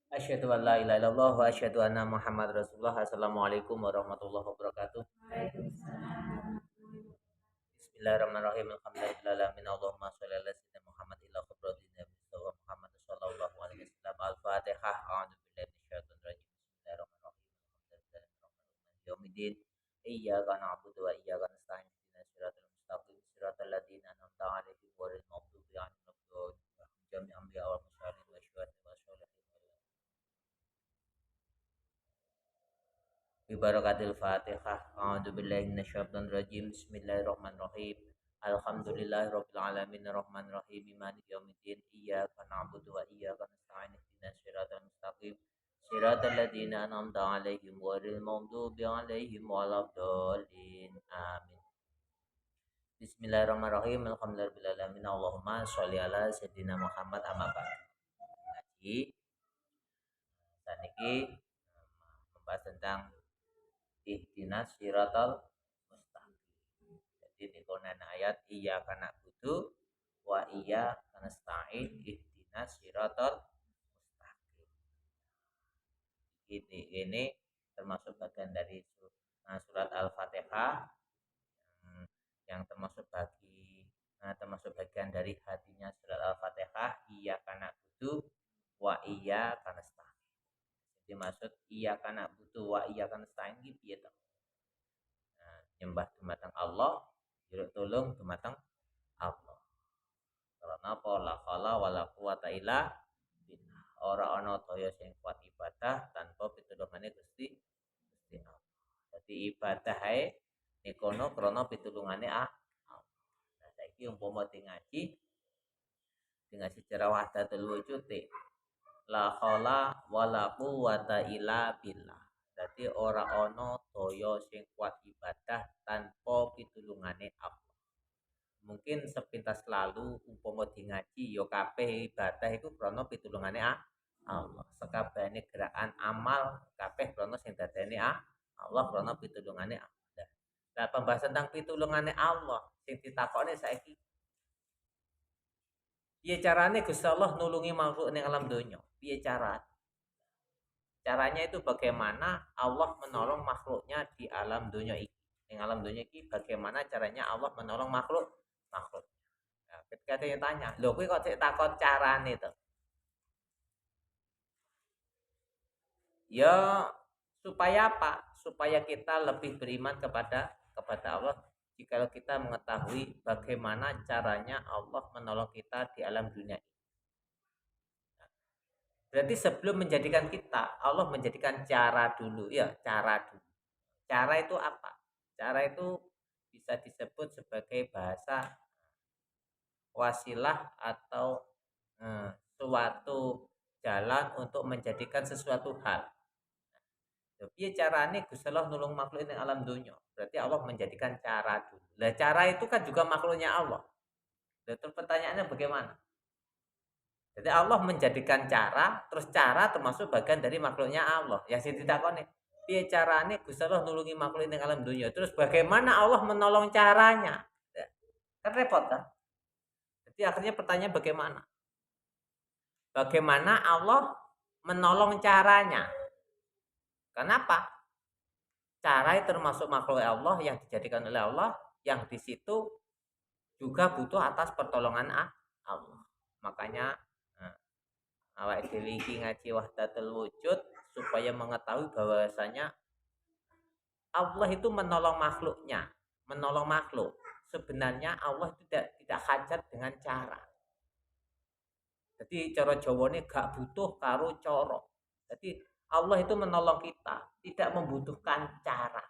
Asyhadu an la ilaha illallah wa asyhadu anna Muhammad Rasulullah. Assalamualaikum warahmatullahi wabarakatuh. Bismillahirrahmanirrahim. Alhamdulillahirabbil Allahumma shalli ala sayyidina Muhammad ila khabratin nabi sallallahu Muhammad sallallahu alaihi wasallam. Al-Fatihah. A'udzu billahi minasyaitonir rajim. Bismillahirrahmanirrahim. Yaumiddin. Iyyaka na'budu wa iyyaka nasta'in. Ihdinas siratal mustaqim. Siratal ladzina an'amta 'alaihim ghairil maghdubi 'alaihim waladdallin. Jami'an anbiya wal mursalin wa syuhada wa sholihin. Bibarakatil Fatihah. A'udzu billahi minasyaitonir rajim. Bismillahirrahmanirrahim. Alhamdulillahirabbil alamin arrahmanir rahim maliki yaumiddin. Iyyaka na'budu wa iyyaka nasta'in. Ihdinas siratal mustaqim. Siratal ladzina an'amta 'alaihim ghairil maghdubi 'alaihim waladdallin. Amin. Bismillahirrahmanirrahim. Alhamdulillahirabbil alamin. Allahumma sholli ala sayyidina Muhammad amma ba'du. Ngaji saniki membahas tentang ihdinas siratal mustaqim. Jadi di konan ayat iyyaka na'budu wa iyyaka nasta'in ihdinas siratal mustaqim. Ini termasuk bagian dari surat Al-Fatihah yang termasuk bagian dari hatinya surat Al-Fatihah iyyaka na'budu wa iyyaka nasta'in. Dimaksud iyyaka na'budu wa iyyaka nasta'in iki piye to? Nyembah dumateng Allah, juruk tulung dumateng Allah. Karena apa la khala wala quwata illa billah. Ora ana daya sing kuat ibadah tanpa pitulungane Gusti Allah. Dadi ibadah ae nikono krana pitulungane Allah. Nah, saiki umpama ngaji cara wahdatul wujud la khala wala quwata illa billah. Dadi ora ana daya sing kuat ibadah tanpa pitulungane Allah. Mungkin sepintas lalu umpama ngaji ya kabeh ibadah itu krana pitulungane Allah. Sekabehane gerakan amal kabeh krana sing dadeni Allah krana pitulungane Allah. Nah, pembahasan tentang pitulungane Allah sing ditakoni saiki. Piye carane Gusti Allah nulungi makhluk ning alam donya? Piye cara? Caranya itu bagaimana Allah menolong makhluknya di alam dunia ini. Di alam dunia ini bagaimana caranya Allah menolong makhluk. Nah, ketika dia tanya, loh kowe kok takut carane itu? Ya supaya apa? Supaya kita lebih beriman kepada Allah. Jika kita mengetahui bagaimana caranya Allah menolong kita di alam dunia ini. Berarti sebelum menjadikan kita, Allah menjadikan cara dulu, ya, cara dulu. Cara itu apa? Cara itu bisa disebut sebagai bahasa wasilah atau suatu jalan untuk menjadikan sesuatu hal. Tapi carane Gusti Allah nulung makhluk ini alam dunia. Berarti Allah menjadikan cara dulu. Lah cara itu kan juga makhluknya Allah. Terus pertanyaannya bagaimana? Jadi Allah menjadikan cara, terus cara termasuk bagian dari makhluknya Allah. Yang sing ditakoni, piye carane Gusti Allah nulungi makhluk ning alam dunia? Terus bagaimana Allah menolong caranya? Ya, kan repot kan? Jadi akhirnya pertanyaan bagaimana? Bagaimana Allah menolong caranya? Kenapa? Cara itu termasuk makhluk Allah yang dijadikan oleh Allah, yang di situ juga butuh atas pertolongan Allah. Makanya awak dhewe iki ngaji wahdatul wujud supaya mengetahui bahwasanya Allah itu menolong makhluknya, menolong makhluk. Sebenarnya Allah tidak hajat dengan cara. Jadi cara Jawane gak butuh karo cara. Jadi Allah itu menolong kita, tidak membutuhkan cara.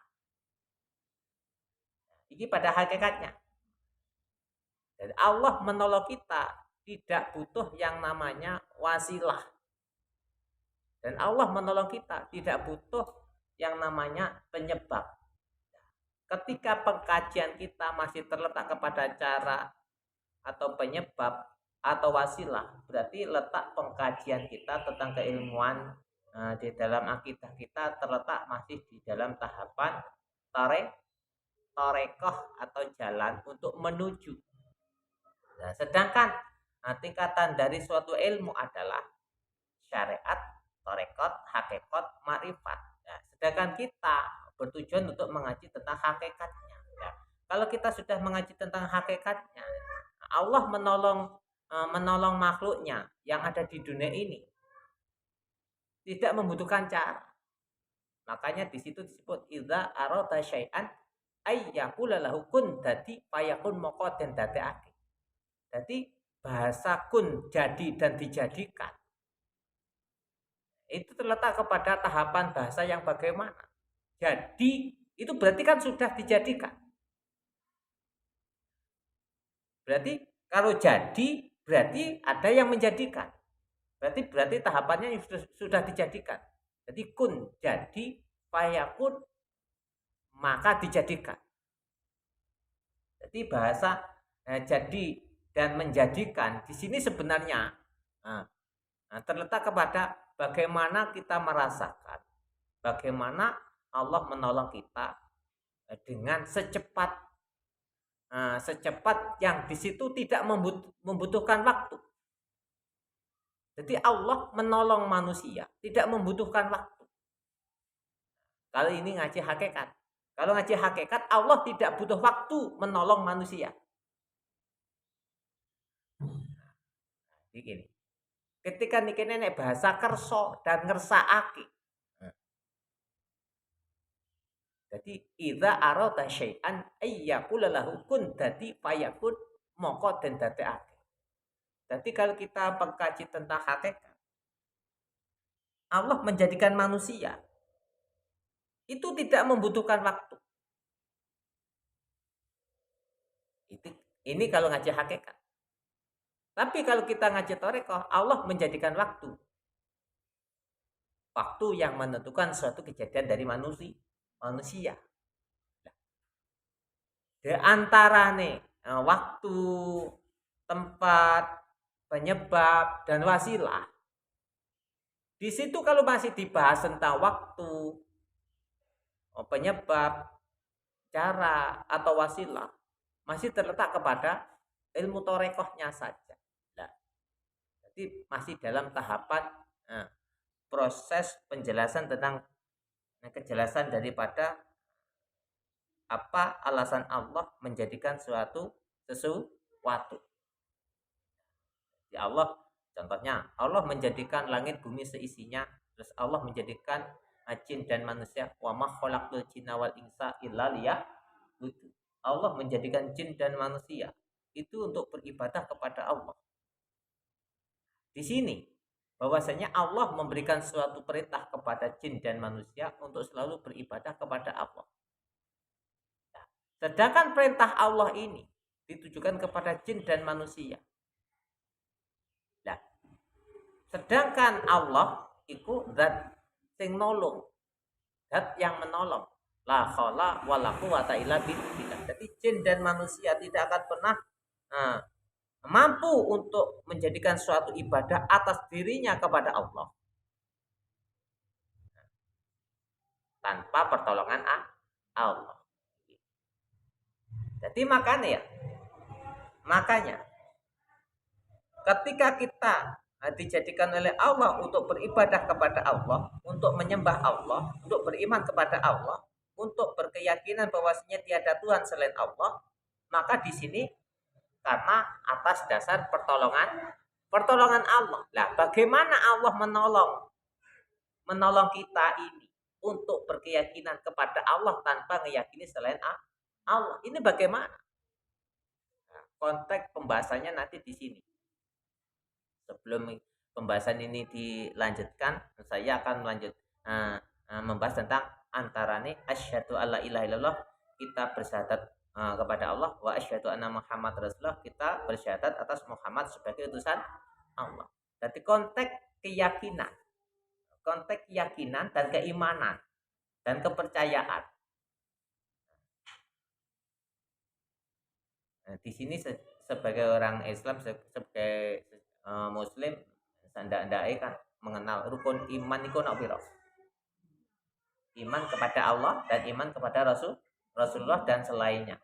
Ini pada hakikatnya. Dan Allah menolong kita tidak butuh yang namanya wasilah. Dan Allah menolong kita tidak butuh yang namanya penyebab. Ketika pengkajian kita masih terletak kepada cara atau penyebab atau wasilah, berarti letak pengkajian kita tentang keilmuan di dalam akidah kita terletak masih di dalam tahapan tarekoh atau jalan untuk menuju. Nah, sedangkan tingkatan dari suatu ilmu adalah syariat, tarekat, hakikat, makrifat. Nah, sedangkan kita bertujuan untuk mengaji tentang hakikatnya. Nah, kalau kita sudah mengaji tentang hakikatnya, Allah menolong makhluknya yang ada di dunia ini tidak membutuhkan cara. Makanya di situ disebut idza arada syai'an ayyaqula lahu kun, dadi fayakun moko den dadekake. Jadi bahasa kun, jadi dan dijadikan itu terletak kepada tahapan bahasa yang bagaimana. Jadi itu berarti kan sudah dijadikan. Berarti kalau jadi berarti ada yang menjadikan. Berarti tahapannya sudah dijadikan. Jadi kun, jadi, fayakun, maka dijadikan. Jadi bahasa jadi dan menjadikan di sini sebenarnya terletak kepada bagaimana kita merasakan, bagaimana Allah menolong kita dengan secepat yang di situ tidak membutuhkan waktu. Jadi Allah menolong manusia tidak membutuhkan waktu. Kalau ini ngaji hakikat. Kalau ngaji hakikat, Allah tidak butuh waktu menolong manusia. Jadi gini. Ketika niki nenek bahasa kerso dan ngersakake. Jadi idza arada syai'an ayyaqula lahu kun, dadi fayakun moko den dadekake. Jadi kalau kita mengkaji tentang hakikat, Allah menjadikan manusia itu tidak membutuhkan waktu. Ini kalau ngaji hakikat. Tapi kalau kita ngaji tarekat, Allah menjadikan waktu. Waktu yang menentukan suatu kejadian dari manusia. Di antara waktu, tempat, penyebab, dan wasilah. Di situ kalau masih dibahas tentang waktu, penyebab, cara, atau wasilah, masih terletak kepada ilmu torekohnya saja. Nah, jadi masih dalam tahapan proses penjelasan tentang kejelasan daripada apa alasan Allah menjadikan sesuatu. Ya Allah, contohnya Allah menjadikan langit bumi seisinya, terus Allah menjadikan jin dan manusia, wa ma khalaqtul jinna wal insa illa liya'budun. Allah menjadikan jin dan manusia itu untuk beribadah kepada Allah. Di sini bahwasanya Allah memberikan suatu perintah kepada jin dan manusia untuk selalu beribadah kepada Allah. Nah, sedangkan perintah Allah ini ditujukan kepada jin dan manusia. Nah, sedangkan Allah itu zat sing nolong, zat yang menolong. La khala wala quwata illa billah. Jadi jin dan manusia tidak akan pernah mampu untuk menjadikan suatu ibadah atas dirinya kepada Allah tanpa pertolongan Allah. Jadi makanya ketika kita dijadikan oleh Allah untuk beribadah kepada Allah, untuk menyembah Allah, untuk beriman kepada Allah, untuk berkeyakinan bahwasanya tiada Tuhan selain Allah, maka di sini karena atas dasar pertolongan Allah. Nah, bagaimana Allah menolong kita ini untuk berkeyakinan kepada Allah tanpa meyakini selain Allah? Ini bagaimana? Nah, konteks pembahasannya nanti di sini. Sebelum pembahasan ini dilanjutkan, saya akan membahas tentang antara nih asyhadu alla ilaha illallah, kita bersyahadat kepada Allah, wa asyhadu anna Muhammad Rasulullah, kita bersyahadat atas Muhammad sebagai utusan Allah. Jadi konteks keyakinan dan keimanan dan kepercayaan. Nah, di sini sebagai orang Islam, sebagai Muslim, sandak-ndake kan mengenal rukun iman iku nak pira? Iman kepada Allah dan iman kepada Rasulullah dan selainnya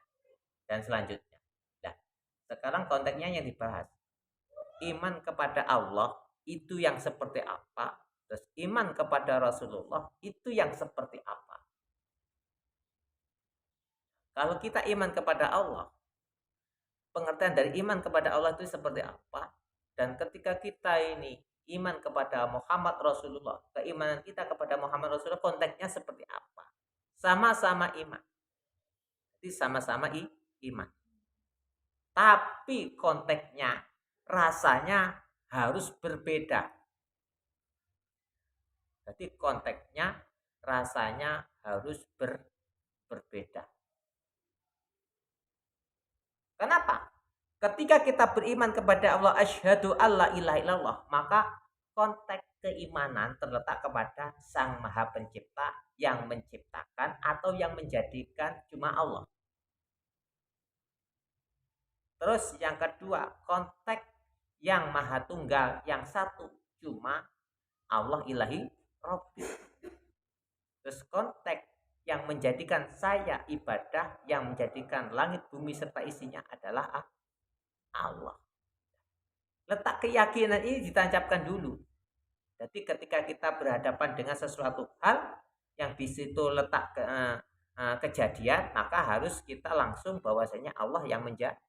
dan selanjutnya. Nah, sekarang konteksnya yang dibahas. Iman kepada Allah itu yang seperti apa? Terus iman kepada Rasulullah itu yang seperti apa. Kalau kita iman kepada Allah, pengertian dari iman kepada Allah itu seperti apa? Dan ketika kita ini iman kepada Muhammad Rasulullah, keimanan kita kepada Muhammad Rasulullah konteksnya seperti apa? Sama-sama iman. Jadi sama-sama iman. Tapi konteksnya, rasanya harus berbeda. Jadi konteksnya, rasanya harus berbeda. Kenapa? Ketika kita beriman kepada Allah, asyhadu alla ilaha illallah, maka konteks keimanan terletak kepada Sang Maha Pencipta yang menciptakan atau yang menjadikan cuma Allah. Terus yang kedua, konteks yang Maha Tunggal, yang satu, cuma Allah ilahi Rabbi. Terus konteks yang menjadikan saya ibadah, yang menjadikan langit bumi serta isinya adalah Allah. Letak keyakinan ini ditancapkan dulu. Jadi ketika kita berhadapan dengan sesuatu hal yang di situ letak kejadian, maka harus kita langsung bahwasanya Allah yang menjadikan.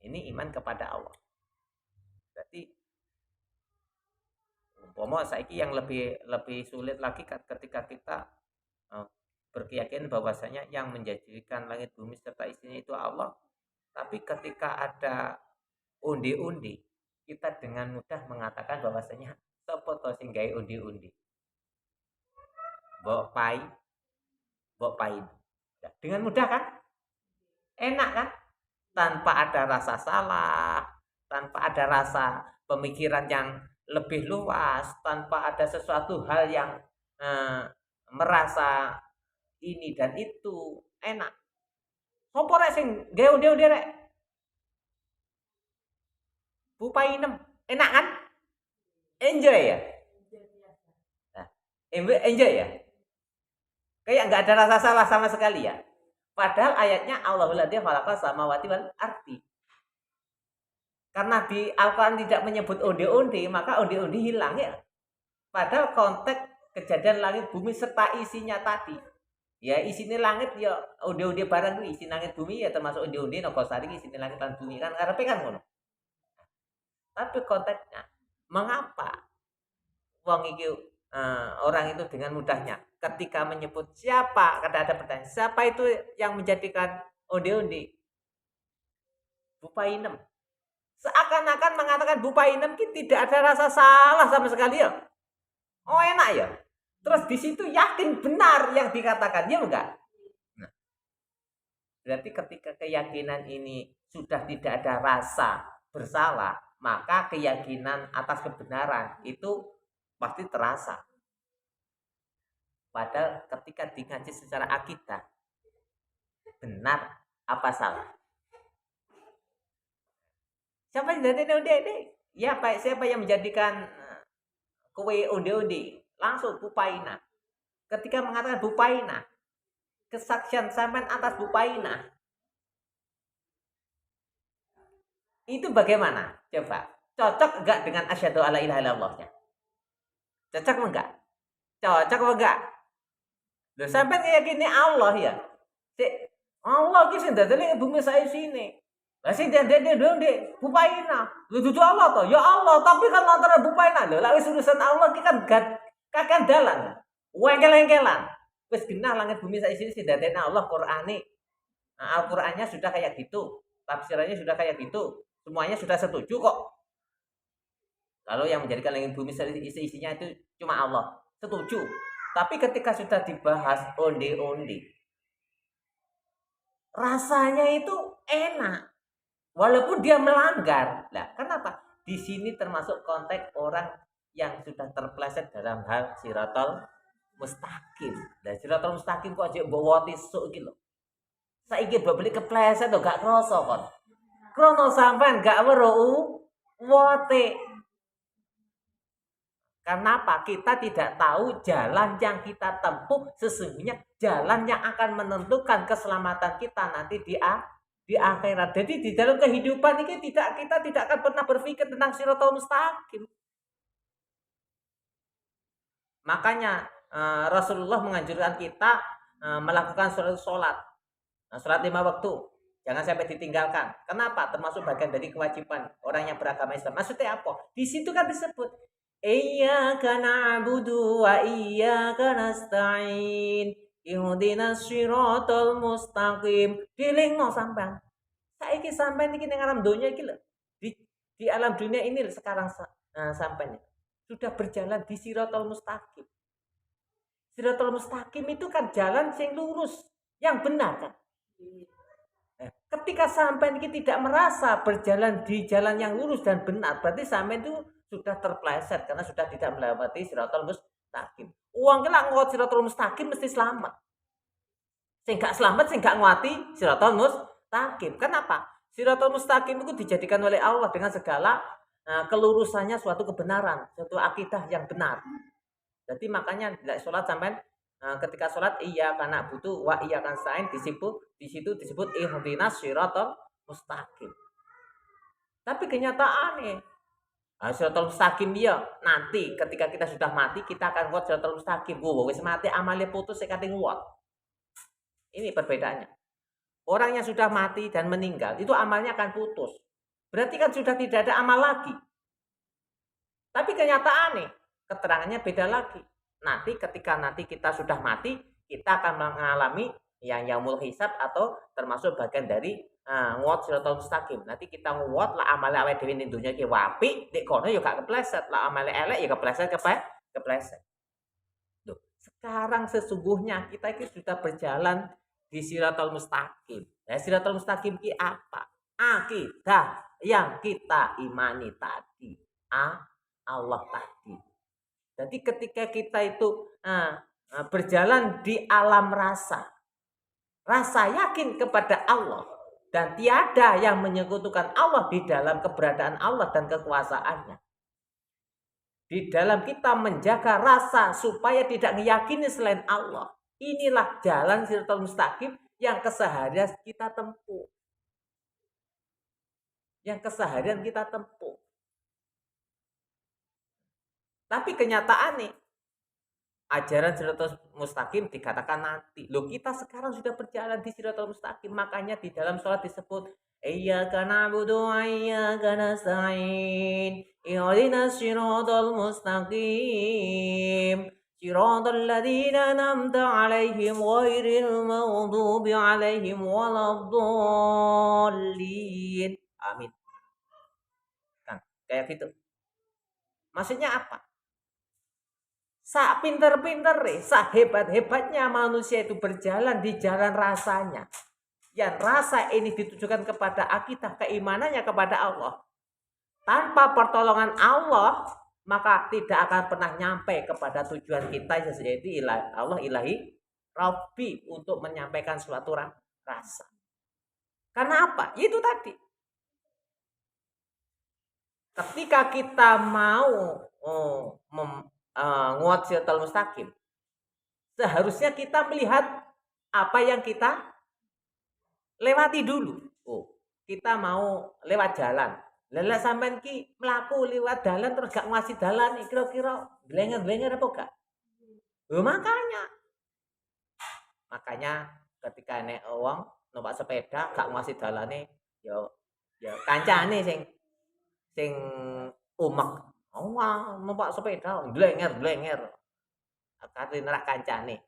Ini iman kepada Allah. Berarti umpama saiki yang lebih sulit lagi ketika kita berkeyakinan bahwasanya yang menjadikan langit bumi serta isinya itu Allah. Tapi ketika ada undi-undi, kita dengan mudah mengatakan bahwasanya sapa to sing gawe undi-undi. Mbok pain. Dengan mudah kan? Enak kan? Tanpa ada rasa salah, tanpa ada rasa pemikiran yang lebih luas, tanpa ada sesuatu hal yang merasa ini dan itu, enak. Sopo rek sing gawe undi-undi rek? Bu Painem, enak kan? Enjoy ya? Nah, enjoy ya? Kayak nggak ada rasa salah sama sekali ya. Padahal ayatnya Allahul ladzi khalaqas samawati wal ardi. Karena di Al-Quran tidak menyebut onde-onde, maka onde-onde hilang ya. Padahal konteks kejadian langit bumi serta isinya tadi. Ya isinya langit ya onde-onde barang isi langit bumi ya termasuk onde-onde nogosari isinya langit dan bumi kan karepe kan ngono. Tapi konteksnya mengapa wong iki orang itu dengan mudahnya ketika menyebut siapa, kada ada pertanyaan, siapa itu yang menjadikan onde-onde? Bu Painem. Seakan-akan mengatakan Bu Painem tidak ada rasa salah sama sekali ya. Oh enak ya. Terus di situ yakin benar yang dikatakan, ya enggak? Nah, berarti ketika keyakinan ini sudah tidak ada rasa bersalah, maka keyakinan atas kebenaran itu pasti terasa. Padahal ketika dikaji secara akidah, benar apa salah? Siapa yang menjadikan onde-onde? Ya, siapa yang menjadikan kue onde-onde? Langsung Bupaina. Ketika mengatakan Bupaina, kesaksian sampean atas Bupaina, itu bagaimana? Coba, cocok enggak dengan asyhadu alla ilaha illallahnya? Cocok enggak? Cocok enggak? Loh, sampean meyakini Allah ya. Allah ki sing dadene bumi saya sini. Lah sing dendene ndek Bupaina. Lho dudu Allah to? Ya Allah, tapi kan antara Bupaina lho. Lah wis urusan Allah ki kan kakek dalan. Wengkel-wengkelan. Wis genah langit bumi sak isine sing dadene Allah Qur'ane. Nah, Al-Qur'annya sudah kayak gitu. Tafsirannya sudah kayak gitu. Semuanya sudah setuju kok. Kalau yang menjadikan langit bumi isi-isinya itu cuma Allah. Setuju. Tapi ketika sudah dibahas onde-onde, rasanya itu enak. Walaupun dia melanggar. Nah, kenapa? Di sini termasuk konteks orang yang sudah terpleset dalam hal siratal mustaqim. Nah, siratal mustaqim kok aja bawa tisuk iki lho. Saiki mbok beli kepleset to gak kroso kon. Krono sampean gak weruh wote. Kenapa? Kita tidak tahu jalan yang kita tempuh sesungguhnya jalan yang akan menentukan keselamatan kita nanti di di akhirat. Jadi di dalam kehidupan ini kita tidak akan pernah berpikir tentang Shiratal Mustaqim. Makanya Rasulullah menganjurkan kita melakukan sholat 5 waktu. Jangan sampai ditinggalkan. Kenapa? Termasuk bagian dari kewajiban orang yang beragama Islam. Maksudnya apa? Di situ kan disebut Iyyaka na'budu wa iyyaka nasta'in. Ihdinas siratal mustaqim. Dilingno sampean. Saiki sampean iki ning alam dunia iki lho. Di alam dunia ini sekarang sampean sudah berjalan di siratal mustaqim. Siratal mustaqim itu kan jalan yang lurus, yang benar kan? Ketika sampai ini tidak merasa berjalan di jalan yang lurus dan benar, berarti sampai itu sudah terpleset karena sudah tidak melewati Shiratal Mustaqim. Uang kelak nguat Shiratal Mustaqim mesti selamat. Sehingga selamat sehingga nguati Shiratal Mustaqim. Kenapa? Shiratal Mustaqim itu dijadikan oleh Allah dengan segala kelurusannya suatu kebenaran, suatu akidah yang benar. Jadi makanya sholat sampai ketika sholat iyyaka na'budu wa iyyaka nasta'in di situ disebut ihdinas siratal mustaqim. Tapi kenyataannya siratal mustaqim ya nanti ketika kita sudah mati kita akan kuat siratal mustaqim. Wis mati amalnya putus sekate kuat. Ini perbedaannya. Orang yang sudah mati dan meninggal itu amalnya akan putus. Berarti kan sudah tidak ada amal lagi. Tapi kenyataannya keterangannya beda lagi. Nanti ketika kita sudah mati, kita akan mengalami yang yaumul hisab atau termasuk bagian dari nguat siratal mustaqim. Nanti kita nguat lah amale awake dhewe ning dunya iki apik, nek kono ya gak kepleset, lah amale elek ya kepleset. Loh, sekarang sesungguhnya kita ini sudah berjalan di siratal mustaqim. Nah, siratal mustaqim ki apa? Akidah yang kita imani tadi. Allah tadi. Jadi ketika kita itu berjalan di alam rasa yakin kepada Allah dan tiada yang menyekutukan Allah di dalam keberadaan Allah dan kekuasaannya. Di dalam kita menjaga rasa supaya tidak meyakini selain Allah. Inilah jalan Shiratal Mustaqim yang keseharian kita tempuh. Tapi kenyataannya ajaran Shiratal Mustaqim dikatakan nanti. Loh, kita sekarang sudah berjalan di Shiratal Mustaqim. Makanya di dalam sholat disebut Iyyaka na'budu wa iyyaka nasta'in. Ihdinas siratal mustaqim. Siratal ladzina an'amta 'alaihim ghairil maghdubi 'alaihim waladdallin. Amin. Kan kayak gitu. Maksudnya apa? Pinter-pinter, hebat-hebatnya manusia itu berjalan di jalan rasanya. Yang rasa ini ditujukan kepada akidah keimanannya kepada Allah. Tanpa pertolongan Allah, maka tidak akan pernah nyampe kepada tujuan kita yaitu Allah ilahi Rabbi untuk menyampaikan suatu rasa. Karena apa? Itu tadi. Ketika kita mau nguat Shiratal Mustaqim, seharusnya kita melihat apa yang kita lewati dulu. Kita mau lewat jalan. Lha sampean ki mlaku liwat dalan terus gak nguasi dalan, kira-kira blenger-blenger apa gak? Makanya ketika nek wong numpak sepeda gak nguasi dalane ya kancane sing umek. Numpak sepeda blenger. Akate nerak kancane.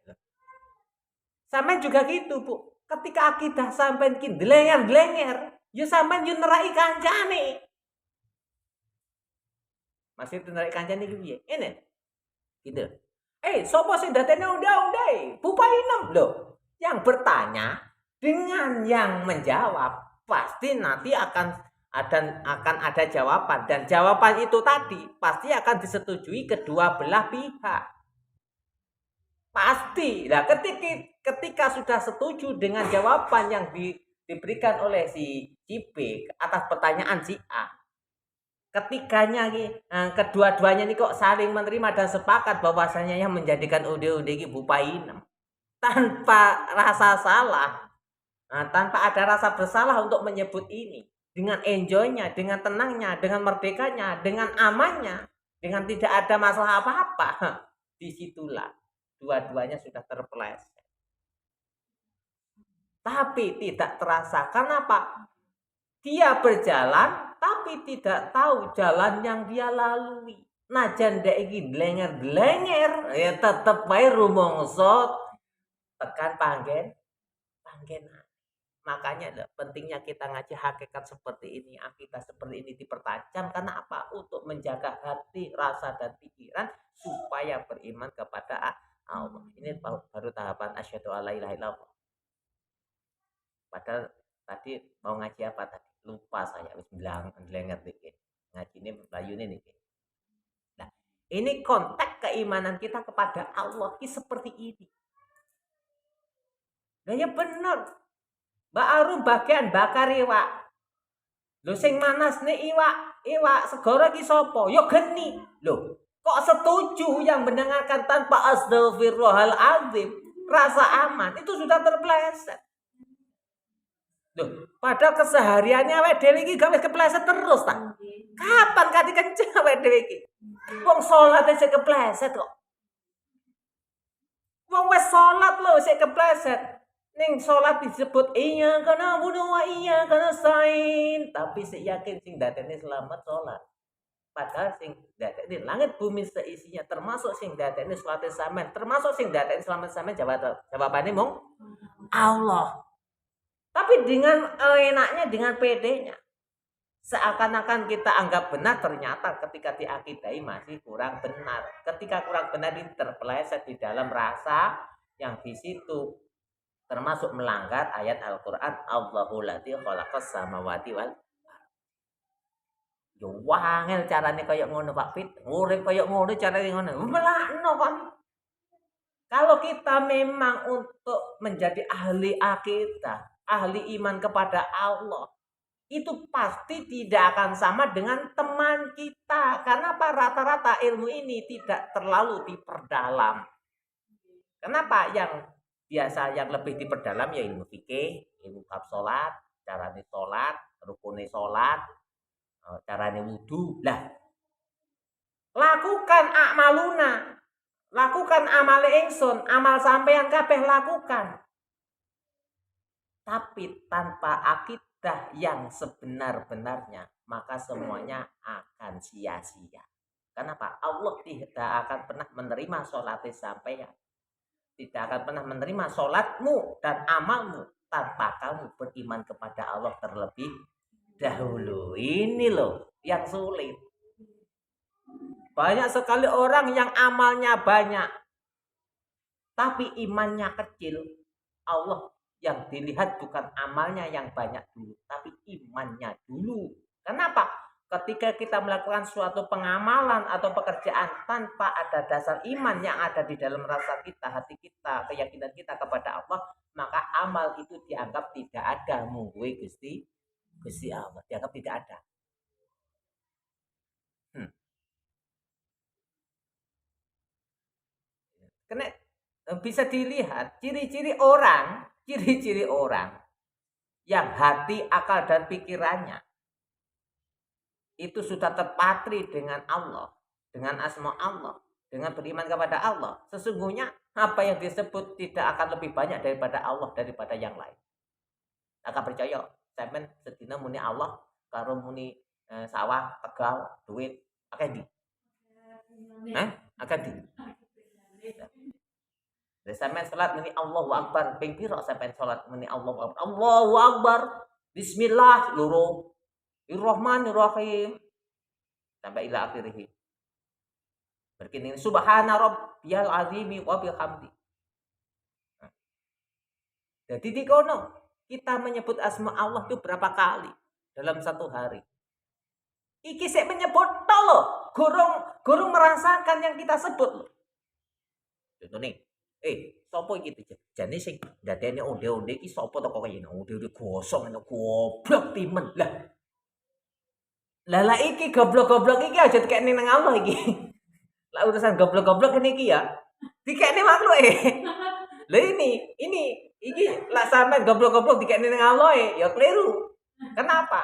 Sampeyan juga gitu, Bu. Ketika akidah sampeyan ki blenger, ya sampeyan yo neraki kancane. Masih nerak kancane iki piye? Ngene. Gitu. Sapa sing dadene undai-undai? Bupai 6 loh. Yang bertanya dengan yang menjawab pasti nanti akan ada jawaban dan jawaban itu tadi pasti akan disetujui kedua belah pihak. Pasti. Nah, ketika sudah setuju dengan jawaban yang diberikan oleh si B atas pertanyaan si A, ketikanya kedua-duanya ini kok saling menerima dan sepakat bahwasanya yang menjadikan ude-ude ini bupai 6 tanpa rasa salah. Nah, tanpa ada rasa bersalah untuk menyebut ini. Dengan enjoynya, dengan tenangnya, dengan merdekanya, dengan amannya, dengan tidak ada masalah apa-apa. Disitulah dua-duanya sudah terpeleset. Tapi tidak terasa. Kenapa? Dia berjalan, tapi tidak tahu jalan yang dia lalui. Najan dek iki blenger-blenger, ya tetep wae rumangsa tekan panggen. Makanya pentingnya kita ngaji hakikat seperti ini, akidah seperti ini dipertajam. Karena apa? Untuk menjaga hati, rasa, dan pikiran supaya beriman kepada Allah. Ini baru tahapan asyhadu alla ilaha illallah. Padahal tadi mau ngaji apa tadi? Lupa saya, wis blenger dikit. Ngaji ini layune niki. Nah, ini konteks keimanan kita kepada Allah ini seperti ini. Nah ya benar. Mbak Arum bagian bakar iwak. Lho sing manas nih iwak segara ki sapa? Ya geni. Loh, kok setuju yang mendengarkan tanpa astagfirullahalazim, rasa aman itu sudah terpleset. Loh, padahal kesehariannya awake dhewe iki gawe kepleset terus ta. Kapan kati kenceng awake dhewe iki? Wong salat sik kepleset kok. Wong wis salat lho sik kepleset. Ning salat disebut iya kana bunuh wa iya kana sain, tapi sik yakin sing dadene selamat salat. Padahal sing dadene langit bumi seisinya, termasuk sing dadene salate sampean, termasuk sing dadene selamat sampean jawabane mung Allah. Tapi dengan enaknya, dengan pedenya, seakan-akan kita anggap benar, ternyata ketika diakidai masih kurang benar. Ketika kurang benar ini terpeleset di dalam rasa yang di situ, termasuk melanggar ayat Al-Quran, Allahu ladzi khalaqas samawati wal yo wangel carane kaya ngono Pak Fit. Urip kaya ngono carane ngono. Melakno kon. Kalau kita memang untuk menjadi ahli akidah, ahli iman kepada Allah, itu pasti tidak akan sama dengan teman kita. Karena rata-rata ilmu ini tidak terlalu diperdalam. Kenapa? Yang biasa yang lebih diperdalam ya ilmu fikih, ilmu bab salat, carane salat, rukune salat, carane wudu. Lah, lakukan amaluna, lakukan amale ingsun, amal sampeyan kabeh lakukan. Tapi tanpa akidah yang sebenar-benarnya, maka semuanya akan sia-sia. Kenapa? Allah tidak akan pernah menerima salat sampeyan. Tidak akan pernah menerima sholatmu dan amalmu tanpa kamu beriman kepada Allah terlebih dahulu. Ini loh yang sulit. Banyak sekali orang yang amalnya banyak, tapi imannya kecil. Allah yang dilihat bukan amalnya yang banyak dulu, tapi imannya dulu. Kenapa? Ketika kita melakukan suatu pengamalan atau pekerjaan tanpa ada dasar iman yang ada di dalam rasa kita, hati kita, keyakinan kita kepada Allah, maka amal itu dianggap tidak ada. Mungguwe Gusti Allah dianggap tidak ada. Karena bisa dilihat ciri-ciri orang yang hati, akal, dan pikirannya itu sudah terpatri dengan Allah, dengan asma Allah, dengan beriman kepada Allah. Sesungguhnya apa yang disebut tidak akan lebih banyak daripada Allah, daripada yang lain. Akan percaya, sampean sedina muni Allah, karo muni sawah, tegal, duit, akan di. Akan di. Sampean salat muni Allahu Akbar, ping pira sampean salat muni Allahu Akbar? Allahu Akbar. Bismillah loro. Ar-Rahmanir-Rahim sampai ila akhirih. Berkini subhana rabbiyal azimi wa bihamdi. Jadi di kono kita menyebut asma Allah itu berapa kali dalam satu hari? Iki sik menyebut loh, gurung merasakan yang kita sebut loh. Contoh nih, sapa iki jane sing dadene onde-onde iki sapa to kok kene onde-onde gosong goblok timen lah. Lah iki goblok-goblok iki aja dikekne nang Allah iki. Lah urusan goblok-goblok ini iki ya. Dikekne makhluk. Lah ini Iki lah sampean goblok-goblok dikene ning Allah ya keliru. Kenapa?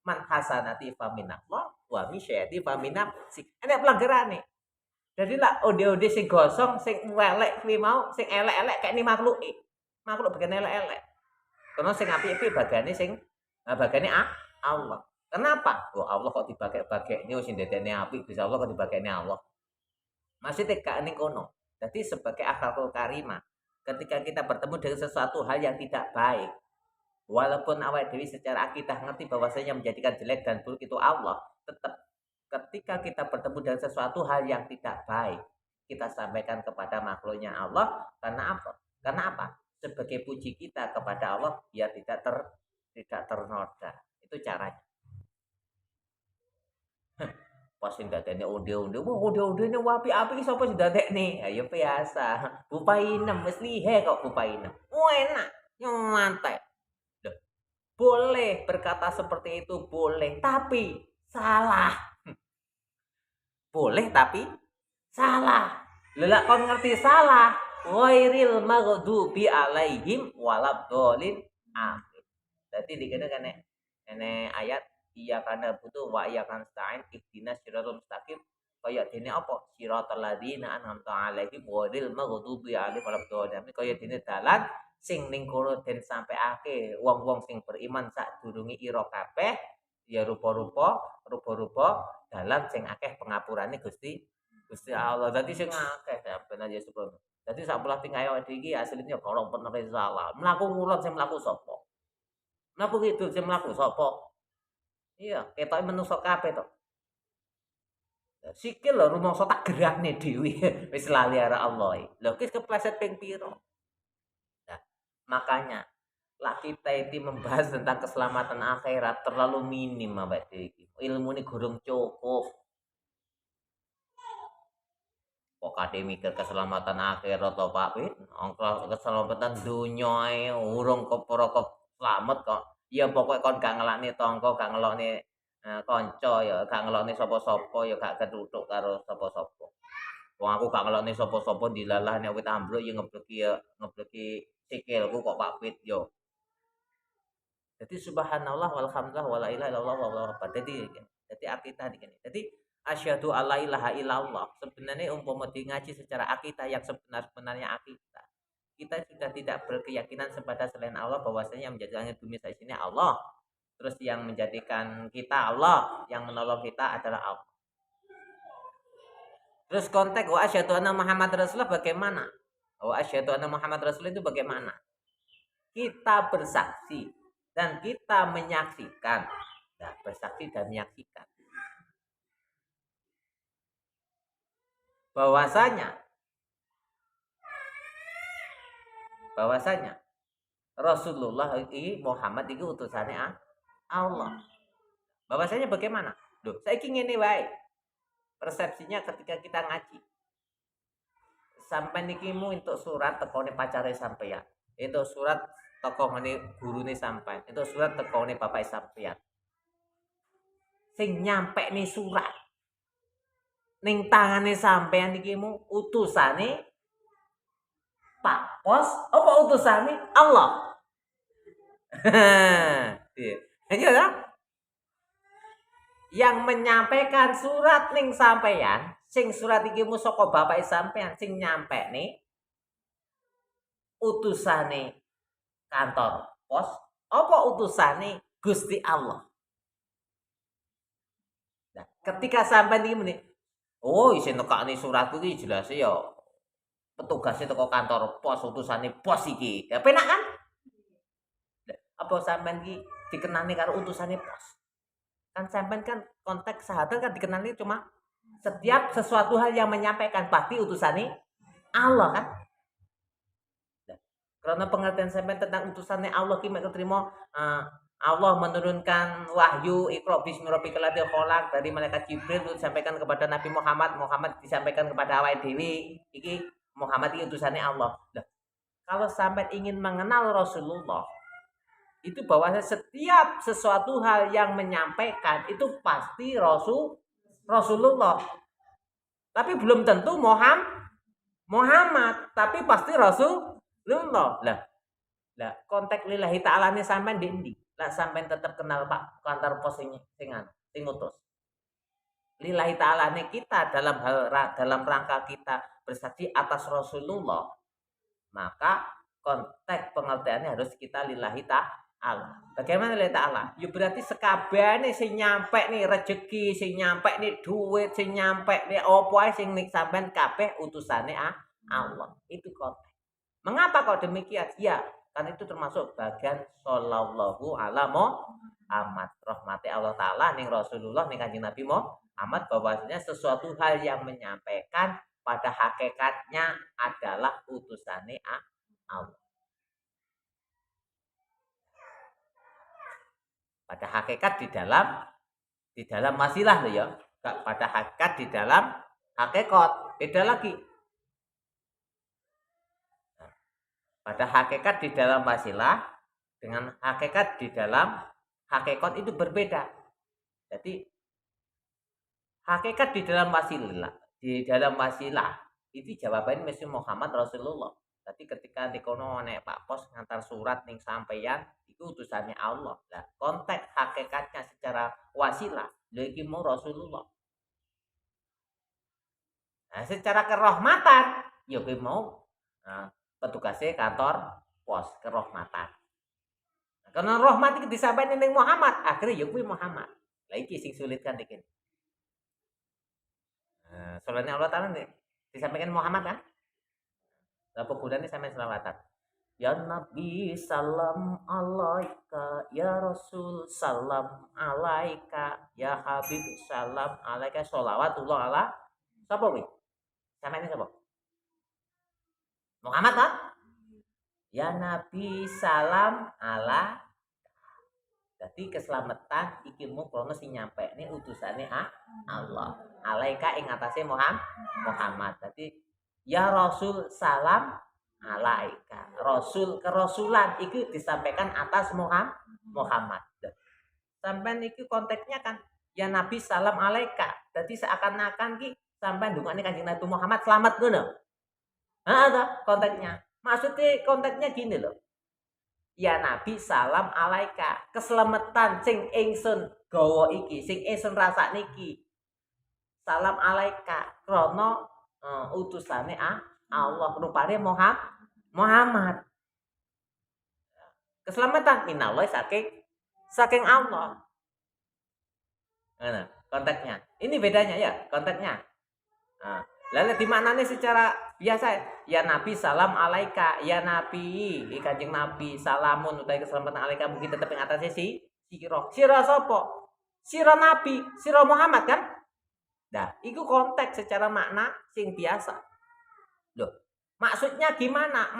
Man hasanati fa minallah wa min syai'ati fa minafsik. Enek pelanggarane. Jadi lah ode-ode sing gosong, sing elek kuwi mau, sing elek-elek kayak ni makhluk. Makhluk bagian elek-elek. Karena sing apik-apik bagane sing bagane Allah. Kenapa? Oh Allah kok dibagek-bagek ini sing dadene apik, bisa Allah kok dibagekne Allah. Masih gak ning kono. Jadi sebagai akhlakul karimah, ketika kita bertemu dengan sesuatu hal yang tidak baik, walaupun awal dewi secara akidah ngerti bahwasanya menjadikan jelek dan buruk itu Allah, tetap ketika kita bertemu dengan sesuatu hal yang tidak baik, kita sampaikan kepada makhluknya Allah. Karena apa? Karena apa? Sebagai puji kita kepada Allah biar tidak ternoda. Itu caranya. Pas sing dadekne onde-onde, wah onde-ondene apik-apik sapa sing dadekne? Ya biasa. Bupainem wis lihe kok bupainem. Enak, nyantai. Loh, boleh berkata seperti itu boleh, tapi salah. Boleh tapi salah. Lha kon ngerti salah, ghairil maghdubi alaihim waladhdallin. Jadi dikene kan ene ayat iya karena butuh wa iya kan stain ihdinas siratal mustaqim kaya dene apa siratal ladzina an'amta alaihim ghairil maghdubi alaihim waladhdallin. Kaya dene dalan sing ning kono den sampeake wong-wong sing beriman sadurunge ira kabeh ya rupa-rupa dalan sing akeh pengapurane Gusti Allah. Dadi sing akeh ben aja sebelum. Dadi sabelah tingkai awake iki asline karo bener salah. Mlaku ngulon sing mlaku sapa? Mlaku kidul sing mlaku sapa? Iya, ketoke menungso kabeh to. Sikil lho rumangsa tak gerakne dhewe wis lali arek Allah. Lho ki kepleset ping piro? Nah, makanya lah kita itu membahas tentang keselamatan akhirat terlalu minim awake dhewe iki. Ilmune gurung cukup. Kok kate mikir keselamatan akhirat to Pak Wit? Angka keselamatan dunya ae urung selamat kok. Ya pokoknya kon gak ngelakne tangga, gak ngelakne kanca ya, gak ngelakne sapa-sapa ya gak ketuthuk karo sapa-sapa. Wong aku gak ngelakne sapa-sapa dilalah nek wit ambruk ya ngebleki sikilku kok Pak Fit yo. Jadi subhanallah walhamdulillah wala ilaha illallah wallahu akbar. Jadi akidah dikene. Jadi asyhadu alla ilaha illallah. Sebenarnya umpama ngaji secara akidah yang sebenarnya akidah. Kita sudah tidak berkeyakinan kepada selain Allah bahwasanya yang menjadikan bumi saat ini Allah. Terus yang menjadikan kita Allah, yang menolong kita adalah Allah. Terus konteks wa asyhadu anna Muhammad Rasulullah bagaimana? Wa asyhadu anna Muhammad Rasulullah itu bagaimana? Kita bersaksi dan kita menyaksikan. Nah, bersaksi dan menyaksikan. Bahwasanya Rasulullah Muhammad itu utusannya Allah. Bahwasanya bagaimana? Loh, saiki ngene wae. Persepsinya ketika kita ngaji. Sampai nikimu untuk surat tekone pacare sampeyan. Itu surat tekone gurune sampean. Itu surat tekone bapak sampeyan. Sing nyampe nih surat ning tangane sampean nikimu utusane Pak Pos apa utusane Allah? Iya kan? Yang menyampaikan surat ning sampeyan, sing surat iki mu saka bapak sampeyan sing nyampe nih utusane kantor pos apa utusane Gusti Allah? Nah, ketika sampean iki muni, oh isin nekakne suratku iki jelas ya petugasnya toko kantor pos utusane pos iki. Ya penak kan? Apa sampean iki dikenani karo utusane pos? Kan sampean kan konteks sahabat kan dikenali cuma setiap sesuatu hal yang menyampaikan pasti utusane Allah kan? Karena pengertian sampean tentang utusannya Allah ki mek ketrima Allah menurunkan wahyu Iqra bismi rabbikal ladzi khalaq dari malaikat Jibril untuk disampaikan kepada Nabi Muhammad, Muhammad disampaikan kepada awake dhewe. Iki Muhammad itu utusannya Allah. Nah, kalau sampai ingin mengenal Rasulullah, itu bahwa setiap sesuatu hal yang menyampaikan itu pasti Rasulullah. Tapi belum tentu Muhammad, tapi pasti Rasulullah. Lah, Lah konteks lillahi ta'ala ini sampean di endi? Lah sampean tetap kenal Pak kantor pos sing ngutus. Lillahi ta'ala ini kita dalam rangka kita bersaksi atas Rasulullah, maka konteks pengertiannya harus kita lillahi ta'ala. Bagaimana lillahi ta'ala? Ya berarti sekabehane sing nyampe nih rezeki, sing nyampe nih duit, sing nyampe nih opo ae sing ning sampean kabeh utusane Allah. Itu konteks. Mengapa kok demikian? Ya, kan itu termasuk bagian sallallahu ala Muhammad, rahmati Allah Ta'ala ning Rasulullah ning Kanjeng Nabi Muhammad, bahwasanya sesuatu hal yang menyampaikan pada hakikatnya adalah utusane Allah. Pada hakikat di dalam wasilah loh ya. Pada hakikat di dalam hakikat. Beda lagi. Pada hakikat di dalam wasilah dengan hakikat di dalam hakikat itu berbeda. Jadi hakikat di dalam wasilah itu jawabannya mesti Muhammad Rasulullah. Jadi ketika dikono nek Pak Pos ngantar surat ning sampeyan itu utusannya Allah. Nah, konteks hakikatnya secara wasilah lha iki mau Rasulullah. Nah, secara kerahmatan ya kuwi mau petugasnya kantor pos kerahmatan. Nah, karena rahmat iki disampaikan ning Muhammad, akhirnya ya kuwi Muhammad. Lah iki sing sulit kan iki. Soalnya Allah Ta'ala nih disampaikan Muhammad kan? Lah pegudane sampean selawatan. Ya Nabi salam alaika, ya Rasul salam alaika, ya Habib salam alaika, sholawatullah ala sapa kuwi? Sampeyan sapa? Muhammad kan? Ya Nabi salam ala. Jadi keselamatan iki mu krono sing nyampe ini utusane Allah. Alaika ing atase Muhammad. Jadi ya Rasul salam alaika. Rasul kerasulan iki disampaikan atas Muhammad. Sampai iki konteksnya kan ya Nabi salam alaika. Jadi seakan-akan ki sampai ndungane Kanjeng Nabi Muhammad selamat ngono. Ada konteksnya. Maksudnya konteksnya gini loh. Ya Nabi salam alaika, keselamatan sing ingsun gawa iki, sing ingsun rasakne iki. Salam alaika krana utusane Allah rupane Muhammad. Keselamatan minallah saking Allah. Nah, konteksnya. Ini bedanya ya, konteksnya. Nah, lalu di maknanya secara biasa ya Nabi salam alaika, ya Nabi Kanjeng Nabi salamun utawi keselamatan alaika mungkin tetep ing atase sira sapa? Sira Nabi, sira Muhammad kan? Nah, itu konteks secara makna sing biasa. Loh, maksudnya gimana?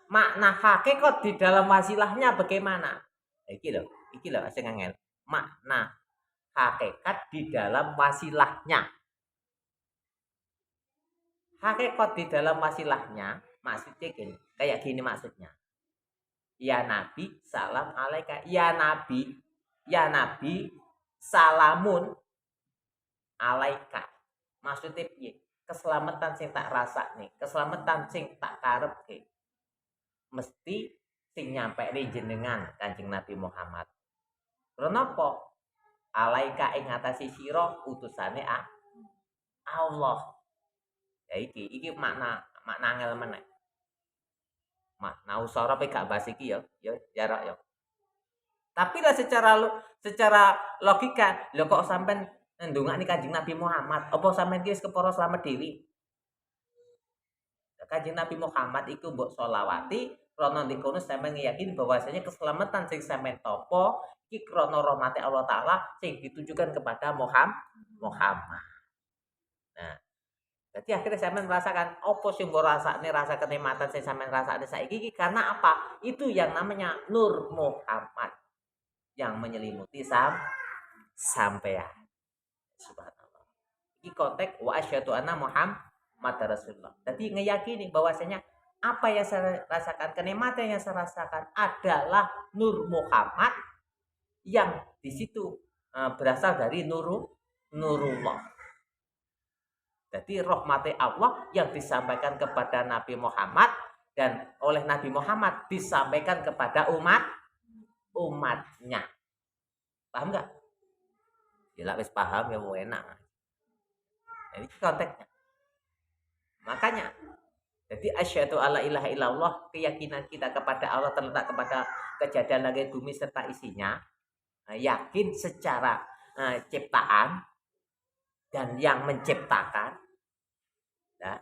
Makna hakikat di dalam wasilahnya bagaimana? Iki loh sing angel. Makna hakikat di dalam wasilahnya. Hakikat di dalam wasilahnya maksudnya gini, kayak gini maksudnya. Ya Nabi salam alaika, ya Nabi salamun alaika. Maksudnya piye? Keselamatan sing tak rasakne, keselamatan sing tak karepke. Mesti sing nyampe ning jenengan Kanjeng Nabi Muhammad. Kenapa? Alaika ing atase sira utusane Allah. Ya iki makna angel meneh. Makna usara pe gak bahas iki ya jarak ya. Tapi lah secara logika, lho kok sampean ndongakne Kanjeng Nabi Muhammad, apa sampean ki wis kepara slamet dewi? Kanjeng Nabi Muhammad iku mbok sholawati, krana dikono sampean yakin bahwasanya keselamatan sing sampean tampa iki krana rahmate Allah Taala sing ditujukan kepada Muhammad. Nah, jadi akhirnya sampean merasakan opo sing mbok rasakne rasa kenikmatan sing sampean rasakne saiki iki karena apa? Itu yang namanya Nur Muhammad yang menyelimuti sampean. Subhanallah. Iki konteks wa asyhadu anna Muhammad Rasulullah. Jadi ngeyakini bahwasanya apa yang saya rasakan, kenikmatan yang saya rasakan adalah Nur Muhammad yang di situ berasal dari Nurullah. Jadi rahmati Allah yang disampaikan kepada Nabi Muhammad dan oleh Nabi Muhammad disampaikan kepada umatnya. Paham nggak? Ya wis paham ya mau enak. Nah, ini konteksnya. Makanya jadi asyhadu alla ilaha illallah, keyakinan kita kepada Allah terletak kepada kejadian langit bumi serta isinya. Yakin secara ciptaan dan yang menciptakan. Nah,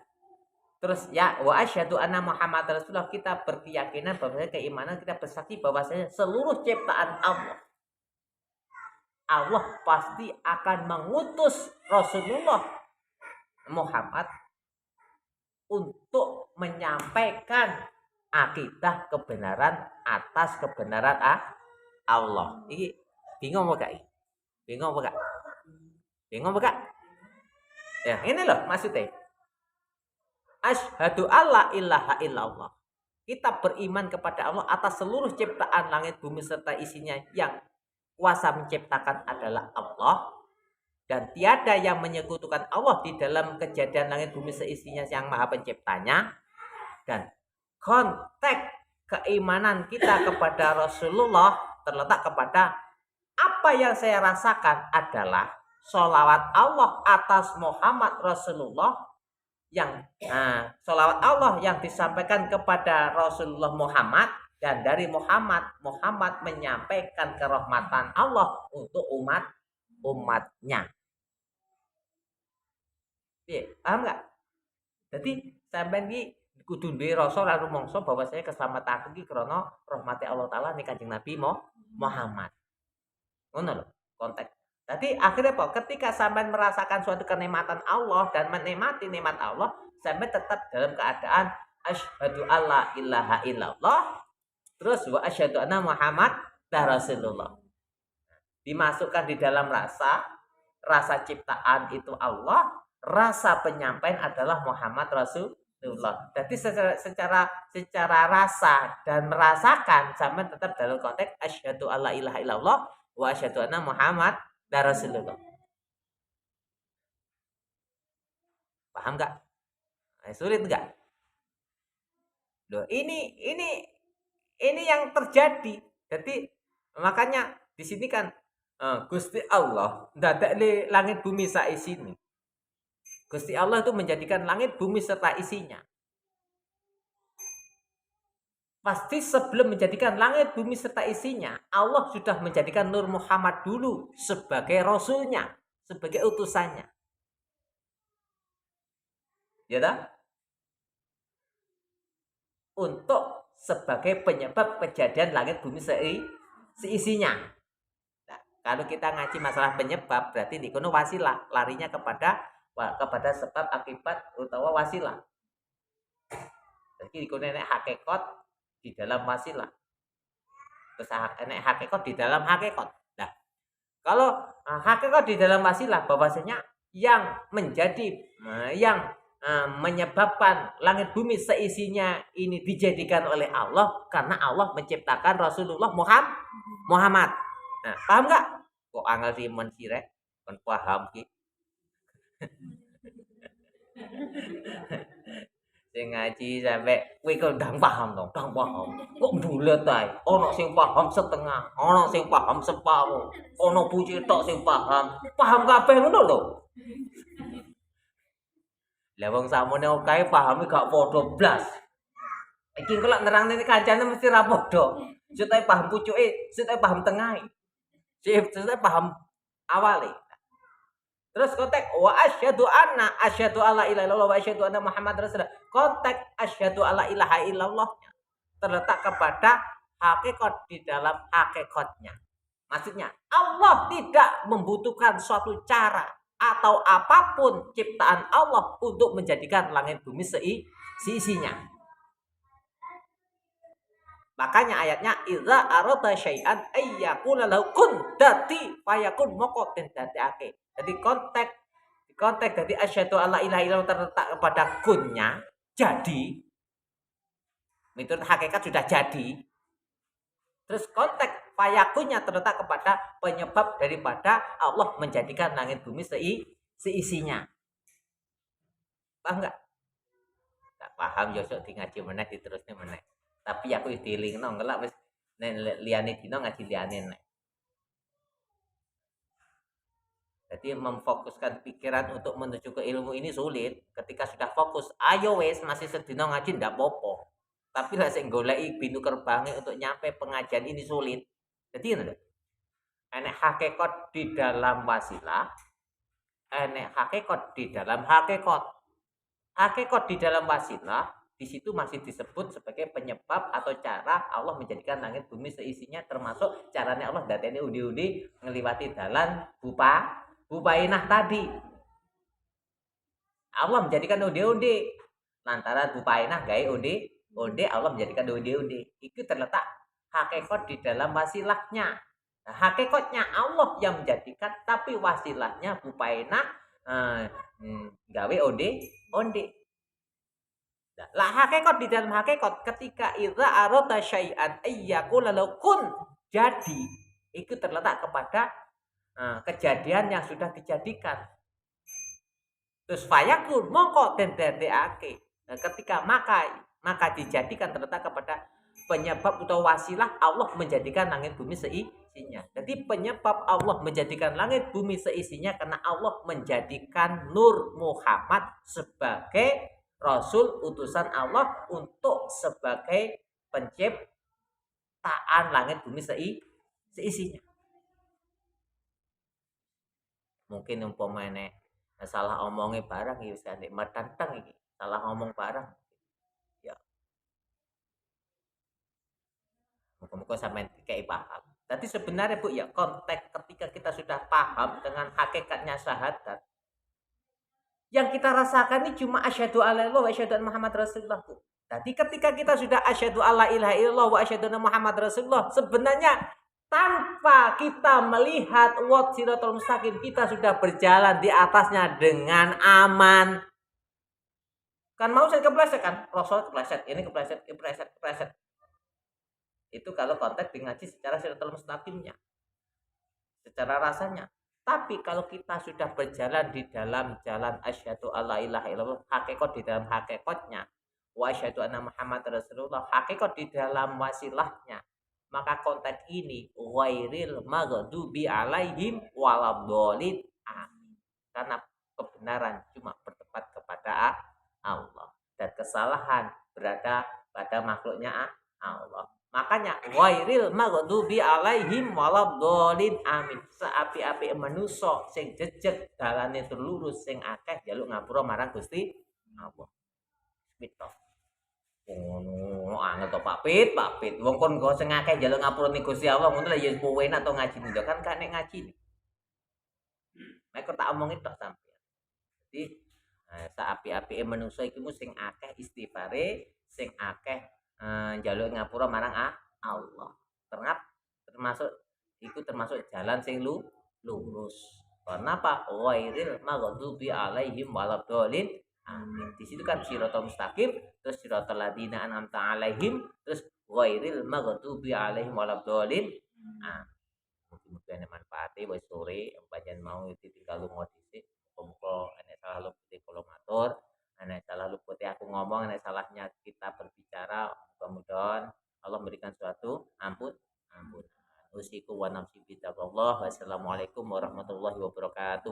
terus ya wa asyhadu anna Muhammad Rasulullah, kita berkeyakinan bahwa keimanan kita bersaksi bahwasanya seluruh ciptaan Allah pasti akan mengutus Rasulullah Muhammad untuk menyampaikan akidah kebenaran atas kebenaran Allah. Ini bingung apa gak? Bingung apa gak? Bingung apa gak? Ya, ini loh maksudnya. Asyhadu alla ilaha illallah. Kita beriman kepada Allah atas seluruh ciptaan langit bumi serta isinya, yang kuasa menciptakan adalah Allah, dan tiada yang menyekutukan Allah di dalam kejadian langit bumi seisinya yang maha penciptanya. Dan konteks keimanan kita kepada Rasulullah terletak kepada apa yang saya rasakan adalah sholawat Allah atas Muhammad Rasulullah, yang sholawat Allah yang disampaikan kepada Rasulullah Muhammad, dan dari Muhammad menyampaikan kerahmatan Allah untuk umatnya. Paham nggak? Jadi sampean iki kudu duwe rasa lan rumangsa bahwa saya keselamatan iki krana rahmati Allah taala ning Kanjeng Nabi Muhammad. Ngono lho konteks. Jadi akhirnya apa? Ketika sampean merasakan suatu kenikmatan Allah dan menikmati nikmat Allah, sampean tetap dalam keadaan asyhadu alla ilaha illallah, terus wa asyhadu anna Muhammad Rasulullah. Dimasukkan di dalam rasa ciptaan itu Allah, rasa penyampaian adalah Muhammad Rasulullah. Jadi secara rasa dan merasakan sama tetap dalam konteks asyhadu alla ilaha illallah wa asyhadu anna Muhammad Rasulullah. Paham nggak? Sulit nggak? Loh, ini yang terjadi. Jadi makanya di sini kan Gusti Allah ndadekne langit bumi saisine. Gusti Allah itu menjadikan langit bumi serta isinya. Pasti sebelum menjadikan langit bumi serta isinya, Allah sudah menjadikan Nur Muhammad dulu sebagai rasulnya, sebagai utusannya. Ya tak? Untuk sebagai penyebab kejadian langit bumi seisinya. Nah, kalau kita ngaji masalah penyebab, berarti di kono wasilah, larinya kepada sebab akibat utawa wasilah. Jadi di kono nek hakikat di dalam wasilah. Terus nek hakikat di dalam hakikat. Nah, kalau hakikat di dalam wasilah, bahwasanya yang menyebabkan langit bumi seisinya ini dijadikan oleh Allah karena Allah menciptakan Rasulullah Muhammad. Nah, paham nggak? Kok angel timen sirek? Kon paham ki. Sing ngaji sampai kowe kok ndang paham to, ndang paham. Kok bulet ae. Ana sing paham setengah, ana sing paham separuh, ana pucuk tok sing paham. Paham kabeh ngono lho. Lah wong sakmene kae pahame gak padha blas. Iki kok lek nerangne kancane mesti ra padha. Setae paham pucuke, setae paham tengahe. Setae paham awale. Terus konteks wa asyhadu alla ilaha illallah wa asyhadu anna Muhammad Rasulullah. Konteks asyhadu alla ilaha illallah terletak kepada hakikat di dalam hakikatnya. Maksudnya Allah tidak membutuhkan suatu cara atau apapun ciptaan Allah untuk menjadikan langit bumi seisinya. Makanya ayatnya idza arada syai'an ayyakuna lahu kun dati fayakun moko den dadekake. Jadi konteks dari asyhadu alla ilaha illallah terletak kepada kunnya, jadi itu hakikat sudah jadi. Terus konteks fayakunnya terletak kepada penyebab daripada Allah menjadikan langit bumi seisinya. Paham enggak? Gak paham yo sok di ngaji meneh diterusne meneh. Tapi aku dilingno ngelak wis nek liyane dina ngaji liyane nek. Jadi memfokuskan pikiran untuk menuju ke ilmu ini sulit. Ketika sudah fokus, ayo wes masih sedina ngaji ndak popo. Tapi lah sing goleki pintu gerbangnya untuk nyampe pengajian ini sulit. Jadi ngono. Enek hakikat di dalam wasilah, enek hakikat di dalam hakikat. Hakikat di dalam wasilah di situ masih disebut sebagai penyebab atau cara Allah menjadikan langit bumi seisinya, termasuk caranya Allah datene undi-undi ngeliwati dalan bupainah tadi. Allah menjadikan undi-undi lantaran bupainah gawe undi Allah menjadikan undi-undi. Itu terletak hakikat di dalam wasilahnya. Nah, hakikatnya Allah yang menjadikan, tapi wasilahnya bupainah gawe undi. Lah hakikat di dalam hakikat ketika idza arada syai'an ayyakula kun jadi itu terletak kepada kejadian yang sudah dijadikan. Terus fayakun mongko den dadekake. Nah, ketika maka dijadikan terletak kepada penyebab atau wasilah Allah menjadikan langit bumi seisinya. Jadi penyebab Allah menjadikan langit bumi seisinya karena Allah menjadikan Nur Muhammad sebagai Rasul utusan Allah untuk sebagai penciptaan langit bumi seisinya. Mungkin umpamane salah omongnya barang ya wis nek matantang iki. Salah ngomong barang. Ya. Muga-muga sampean kayak paham. Tapi sebenarnya Bu ya konteks ketika kita sudah paham dengan hakikatnya syahadat, yang kita rasakan ini cuma asyhadu alla ilaha wa asyhadu anna Muhammad Rasulullah, Bu. Jadi ketika kita sudah asyhadu alla ilaha illallah wa asyhadu anna Muhammad Rasulullah, sebenarnya tanpa kita melihat siratal mustaqim, kita sudah berjalan di atasnya dengan aman. Kan mau saya kepleset kan? Rasul kepleset, ini kepleset. Itu kalau konteks di ngaji secara siratal mustaqimnya. Secara rasanya. Tapi kalau kita sudah berjalan di dalam jalan asyhadu alla ilaha illallah, hakikat di dalam hakikatnya, wa asyhadu anna Muhammad Rasulullah, hakikat di dalam wasilahnya, maka konteks ini ghairil maghdubi alaihim waladhdallin. Karena kebenaran cuma bertempat kepada Allah dan kesalahan berada pada makhluknya Allah. Makanya ghairil maghdubi alaihim waladhdallin amin. Seapi-api manusa sing jejeg dalane terlurus sing akeh njaluk ngapura marang Gusti Allah. Gitu. Ngono anget to Pak Pit. Wong kon go sing akeh njaluk ngapura ning Gusti Allah ngono lha ya kowe enak to ngaji ndak kan nek ngaji. Nek tak omongin tok sampeyan. Jadi seapi-api manusa iki sing akeh istighfare, sing akeh njaluk ngapura marang Allah. Termasuk itu termasuk jalan sing lurus. Kenapa? Ghairil maghdubi alaihim waladhdallin. Amin. Di situ kan siratal mustaqim, terus siratal ladzina an'amta alaihim, terus ghairil maghdubi alaihim waladhdallin. Mugi-mugi ana manfaate wis sore panjenengan mau iki tinggal lunga dhisik. Muga-muga ana salah lupute kula matur. Nek salah lupute aku ngomong, nek salahnya kita berbicara, mudah-mudahan Allah memberikan suatu ampun. Usiku wa nafsi bittaqwallah. Wassalamualaikum warahmatullahi wabarakatuh.